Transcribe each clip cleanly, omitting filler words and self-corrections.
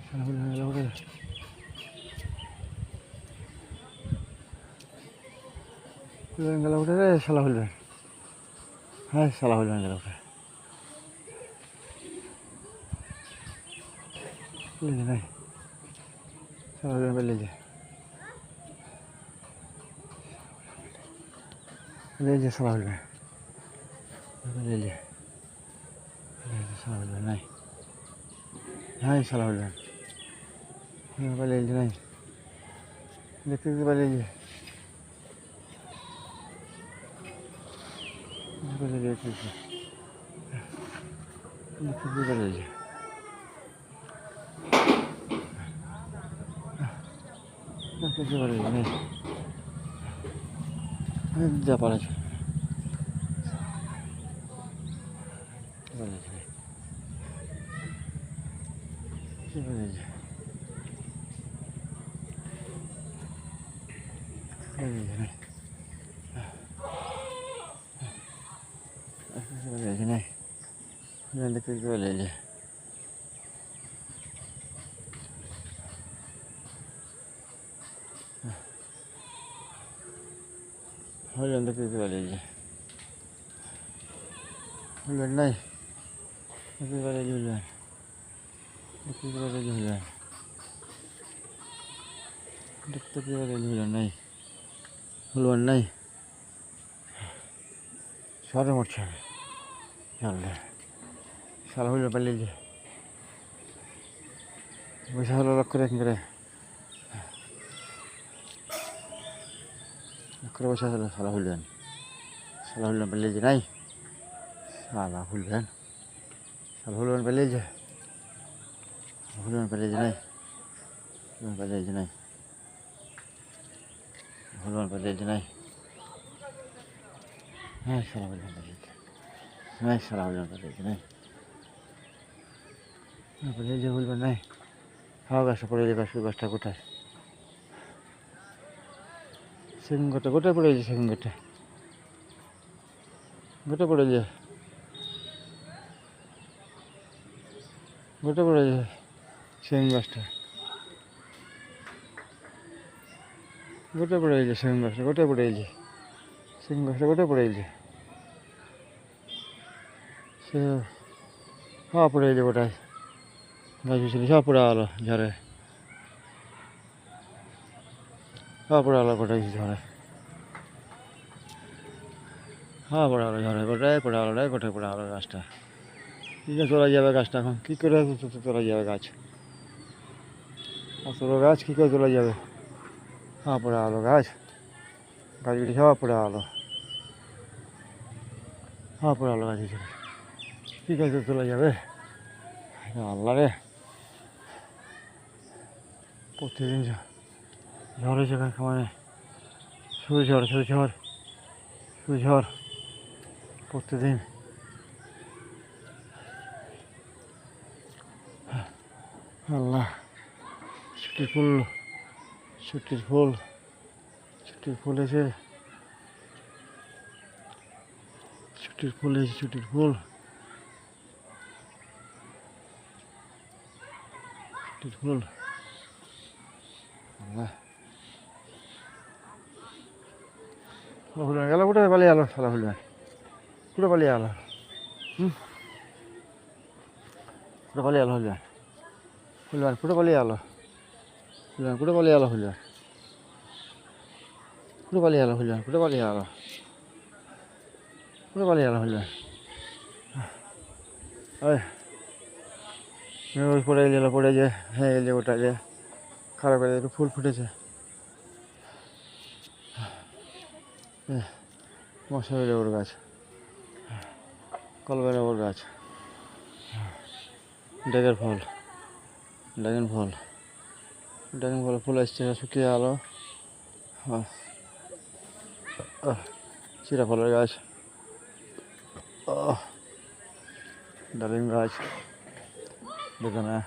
গেল উঠে রে শালা হইলেন। হ্যাঁ শালা হইলেন গেল উঠে নাই শালা হইলেন বেলে যে শালা হইলেন শালা হইলেন নাই নাই শালা হইলেন বেলে নাই দেখতে বেলে যা পালাচ্ছে নাই দেখতে বেলে হইলেন দেখতে বেলে হইলেন নাই দেখতে বেলে হইলেন দেখতে বেলে হইলেন দেখতে বেলে হইলেন নাই হইলেন নাই শহরে মরছে জানলে শালা হইল বেলে বসে হলো লক্ষ্য রেখে করে লক্ষ্য বসে হলো শালা হইলেন বেলে নাই শালা হইলেন বেলে হইলেন বেলে নাই বেলে নাই হইলেন বেলে নাই হ্যাঁ শালা হইলেন বেলে নাই শালা হইলেন বেলে নাই বেলে হইলেন নাই হাওয়া গাছটা পড়ে যে গাছটা কোথায় সেগুন গাছটা গোটায় পড়ে গেছে সেগুন গাছটা গোটা পড়ে যায় গোটা পড়ে যায় সেগুন গাছটা গোটা পড়ে গেছে সেগুন গাছটা গোটায় পড়ে গেছে সেগুন গাছটা গোটায় পড়ে গেছে সে হাওয়া পড়ে গেছে গোটায় গাছ ছিল সব পড়ে গেলো ঝড়ে হাওয়া পড়ে গেলো গোটায় ঝড়ে হাওয়া পড়ে গেলো ঝড়ে গোটায় পড়ে গেলো গোটায় পড়ে গেলো গাছটা কী করে তোলা যাবে গাছটা এখন কী করে তোলা যাবে গাছ আসলে গাছ কী করে তোলা যাবে হাওয়া পড়ে গেলো গাছগুলি সব পড়ে গেলো হাওয়া পড়ে গেলো গাছগুলি কী করে তোলা যাবে আল্লাহ রে প্রতিদিন ঝড় হয়েছে মানে ঝড় প্রতিদিন আল্লাহ ছুটির ফুল এসে ছুটির ফুল আল্লাহ হলো গেল কোথায় পালিয়ে গেলো শালা হলো পুরো পালিয়ে গেলো পুরো পালিয়ে গেলো হইলাম পুরো পালিয়ে গেলো পুরো পালিয়ে গেলো ওই পড়ে যে হ্যাঁ এলে ওটা যে খারাপ হয়ে একটু ফুল ফুটেছে মশারি লেবুর গাছ কলমে লেবুর গাছ ড্রাগন ফল ফুল আসছে শুকিয়ে গেল চিরা ফলের গাছ ডালিম গাছ বেদানা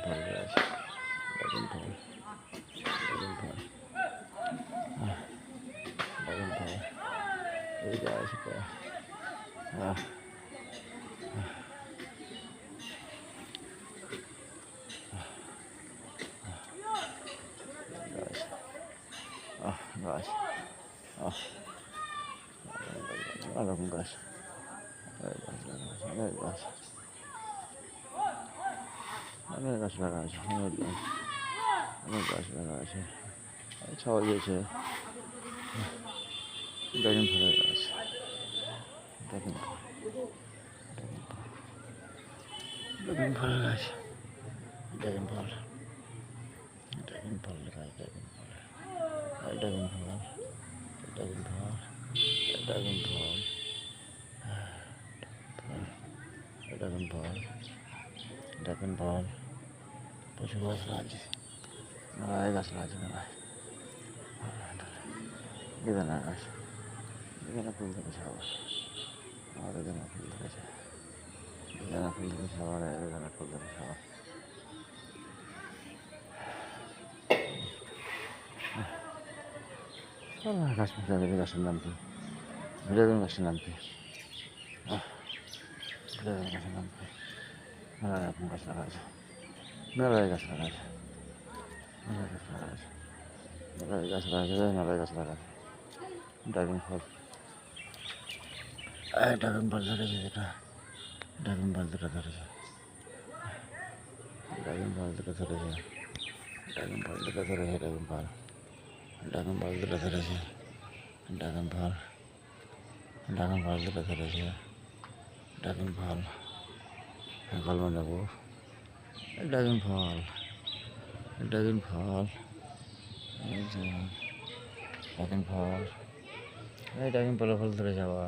ফল গাছ রকম গাছ, অনেক গাছ, অনেক গাছ লাগা আছে, অনেক গাছ লাগা আছে। ছাওয়া দিয়েছে, ড্রাগন ফলের গাছ, ড্রাগন ফল, ড্রাগন ফলের গাছ, ড্রাগন ফল, ড্রাগন ফলের গাছ, ড্রাগন ফল, ড্রাগন ফল, ড্রাগন ফল, ড্রাগন ফল, ড্রাগন ফল, ড্রাগন ফল, প্রচুর গাছ লাগছে, মেলায় গাছ লাগছে, মেলায় বেদানা গাছ, বেদানা ফুল ধরেছে আবার, বেদানা ফুল ধরেছে, বেদানা ফুল ধরেছে আবার, বেদানা ফুল ধরেছে আবার। গাছ গাছের নাম কি? বেদানা গাছের নাম কি? বেদানা গাছের নাম কি? মেলা রকম গাছ লাগা আছে, মেলায় গাছ লাগা আছে, মেলায় গাছ লাগা আছে, মেলায় গাছ লাগা আছে, মেলায় গাছ লাগা আছে। ড্রাগন ফল, ড্রাগন ফল ধরেছে, যেটা ড্রাগন ফল দুটো ধরেছে, ড্রাগন ফল দুটো ধরেছে, ড্রাগন ফল দুটো ধরেছে, ড্রাগন ফল, ড্রাগন ফল দুটো ধরেছে, ড্রাগন ফল, ড্রাগন ফল দুটো ধরেছে, ড্রাগন ফল, ফল বানাবো, ড্রাগন ফল, ড্রাগন ফল, ড্রাগন ফল, এই ড্রাগন ফল ফল ধরে যাওয়া,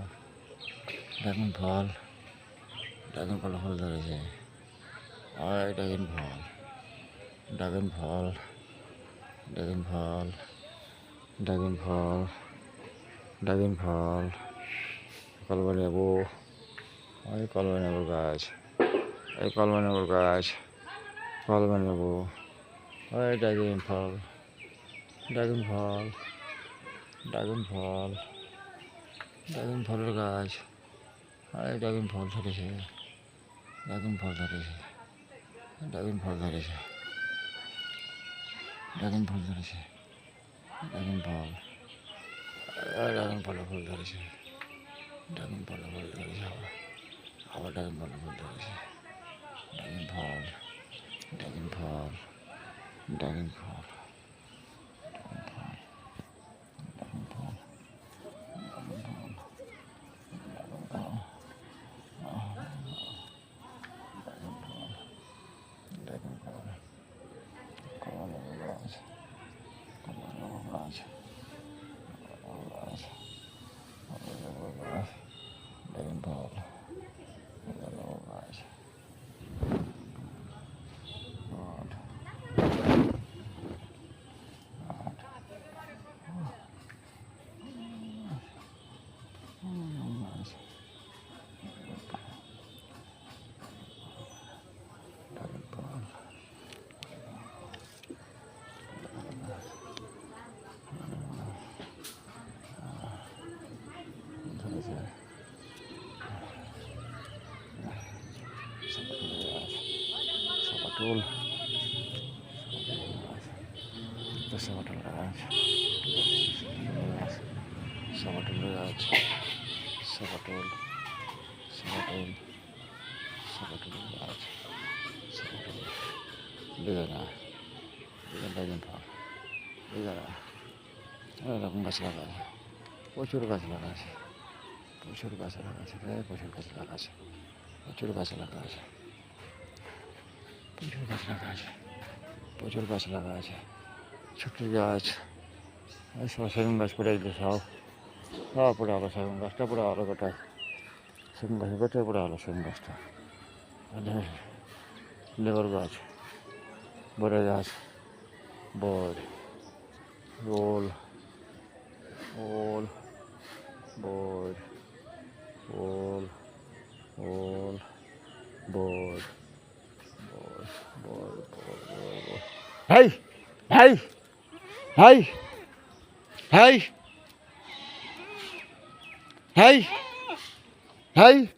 ড্রাগন ফল, ড্রাগন ফল ফল ধরেছে, আর ড্রাগন ফল, ড্রাগন ফল, ড্রাগন ফল, ড্রাগন ফল, ড্রাগন ফল, কলমা নেবো, ওই কলমা নেবুর গাছ, এই কলমা নেবুর গাছ, কলমা নেবো, ওই ড্রাগন ফল, ড্রাগন ফল, ড্রাগন ফল, ড্রাগন ফলের গাছ, ওই ড্রাগন ফল ধরেছে, ড্রাগন ফল ধরেছে, ড্রাগন ফল ধরেছে, ড্রাগন ফল ধরেছে, ড্রাগন ফল, ড্রাগন ফল ফুল ধরেছে, ড্রাগন ফল ফুল ধরেছে, আবার ড্রাগন ফল ফুল ধরেছে, ড্রাগন ফল, ড্রাগন ফল, ড্রাগন ফল, ড্রাগন ফল, কমলা লেবু গাছ, কমলা লেবু গাছ, ড্রাগন ফল, কমলা লেবু গাছ, সাপাটুল, সাপাটুল গাছ, সাপাটুল গাছ, সাপাটুল, সাপাটুল, সাপাটুল গাছ, সাপাটুল, বেদানা, ড্রাগন ফল, বেদানা, এরকম গাছ লাগা আছে, প্রচুর গাছ লাগা আছে, প্রচুর গাছ লাগা আছে, প্রচুর গাছ লাগা আছে, প্রচুর গাছ লাগা আছে, প্রচুর গাছ লাগা আছে, প্রচুর গাছ লাগা আছে, ছোট্ট গাছ, সব সেগুন গাছ পড়ে গেছে, সব সব পড়ে হলো, সেগুন গাছটা পড়ে হলো, গোটায় সেগুন গাছের গোটায় পড়ে হলো, সেগুন গাছটা, লেবুর গাছ, বড় গাছ, বড়, ওল, ওল, বড়, ওল, ওল, বড়, hey, hey, hey, hey, hey, hey.